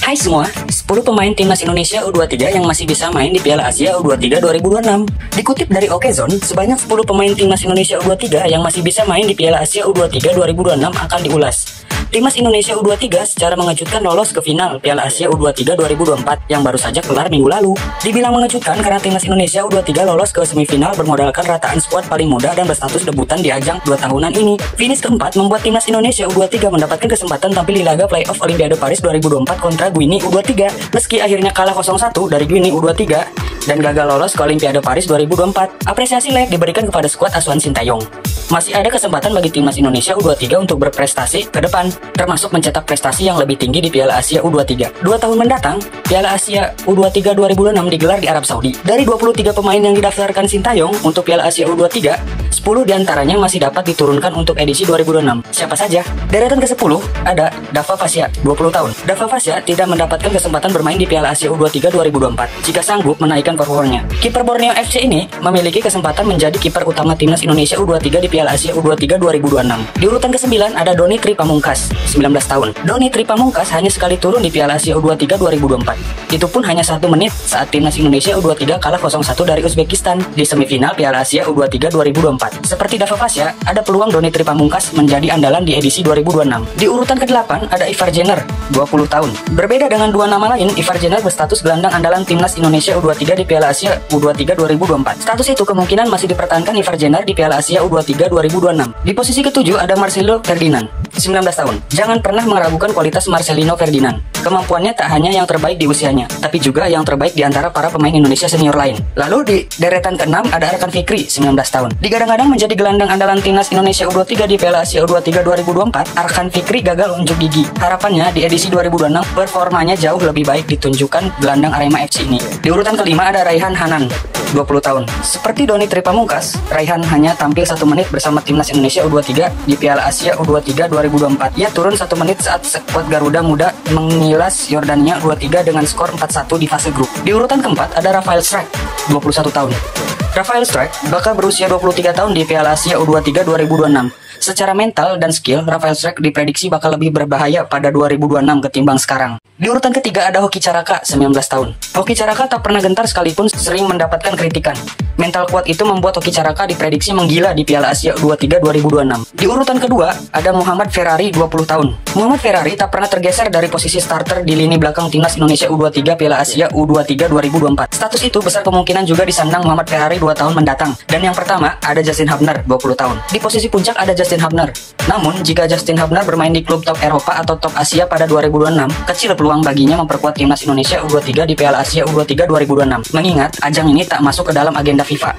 Hai semua, 10 pemain timnas Indonesia U23 yang masih bisa main di Piala Asia U23 2026. Dikutip dari Okezone, sebanyak 10 pemain timnas Indonesia U23 yang masih bisa main di Piala Asia U23 2026 akan diulas. Timnas Indonesia U23 secara mengejutkan lolos ke final Piala Asia U23 2024 yang baru saja kelar minggu lalu. Dibilang mengejutkan karena timnas Indonesia U23 lolos ke semifinal bermodalkan rataan skuad paling muda dan berstatus debutan di ajang 2 tahunan ini. Finish keempat membuat timnas Indonesia U23 mendapatkan kesempatan tampil di laga playoff Olimpiade Paris 2024 kontra Guinea U23. Meski akhirnya kalah 0-1 dari Guinea U23 dan gagal lolos ke Olimpiade Paris 2024, apresiasi layak diberikan kepada skuad asuhan Sintayong. Masih ada kesempatan bagi timnas Indonesia U23 untuk berprestasi ke depan, termasuk mencetak prestasi yang lebih tinggi di Piala Asia U23. 2 tahun mendatang, Piala Asia U23 2026 digelar di Arab Saudi. Dari 23 pemain yang didaftarkan Sintayong untuk Piala Asia U23, 10 diantaranya masih dapat diturunkan untuk edisi 2026. Siapa saja? Deretan ke-10 ada Dava Fasya, 20 tahun. Dava Fasya tidak mendapatkan kesempatan bermain di Piala Asia U23 2024 jika sanggup menaikkan performanya. Kiper Borneo FC ini memiliki kesempatan menjadi kiper utama timnas Indonesia U23 di Piala Asia U23 2026. Di urutan ke-9 ada Doni Tri Pamungkas, 19 tahun. Doni Tri Pamungkas hanya sekali turun di Piala Asia U23 2024. Itu pun hanya 1 menit saat timnas Indonesia U23 kalah 0-1 dari Uzbekistan di semifinal Piala Asia U23 2024. Seperti Dava Fasya, ada peluang Doni Tri Pamungkas menjadi andalan di edisi 2026. Di urutan ke-8 ada Ivar Jenner, 20 tahun. Berbeda dengan 2 nama lain, Ivar Jenner berstatus gelandang andalan timnas Indonesia U23 di Piala Asia U23 2024. Status itu kemungkinan masih dipertahankan Ivar Jenner di Piala Asia U23 2026. Di posisi ke-7 ada Marcelo Ferdinand, 19 tahun. Jangan pernah meragukan kualitas Marcelino Ferdinand. Kemampuannya tak hanya yang terbaik di usianya, tapi juga yang terbaik di antara para pemain Indonesia senior lain. Lalu di deretan ke-6 ada Arkan Fikri, 19 tahun. Digadang-gadang menjadi gelandang andalan timnas Indonesia U23 di Piala Asia U23 2024, Arkan Fikri gagal unjuk gigi. Harapannya di edisi 2026 performanya jauh lebih baik ditunjukkan gelandang Arema FC ini. Di urutan ke-5 ada Raihan Hanan, 20 tahun. Seperti Doni Tri Pamungkas, Raihan hanya tampil 1 menit bersama timnas Indonesia U23 di Piala Asia U23 2024. Ia turun 1 menit saat skuad Garuda Muda mengilas Yordania U23 dengan skor 4-1 di fase grup. Di urutan keempat ada Rafael Strijk, 21 tahun. Rafael Strijk bakal berusia 23 tahun di Piala Asia U23 2026. Secara mental dan skill, Rafael Strijk diprediksi bakal lebih berbahaya pada 2026 ketimbang sekarang. Di urutan ketiga ada Hoki Caraka, 19 tahun. Hoki Caraka tak pernah gentar sekalipun sering mendapatkan kritikan. Mental kuat itu membuat Hoki Caraka diprediksi menggila di Piala Asia U23 2026. Di urutan kedua ada Muhammad Ferrari, 20 tahun. Muhammad Ferrari tak pernah tergeser dari posisi starter di lini belakang timnas Indonesia U23 Piala Asia U23 2024. Status itu besar kemungkinan juga disandang Muhammad Ferrari 2 tahun mendatang. Dan yang pertama ada Justin Hubner, 20 tahun. Di posisi puncak ada Justin Hubner. Namun, jika Justin Hubner bermain di klub top Eropa atau top Asia pada 2026, kecil peluang baginya memperkuat timnas Indonesia U23 di Piala Asia U23 2026. Mengingat, ajang ini tak masuk ke dalam agenda FIFA.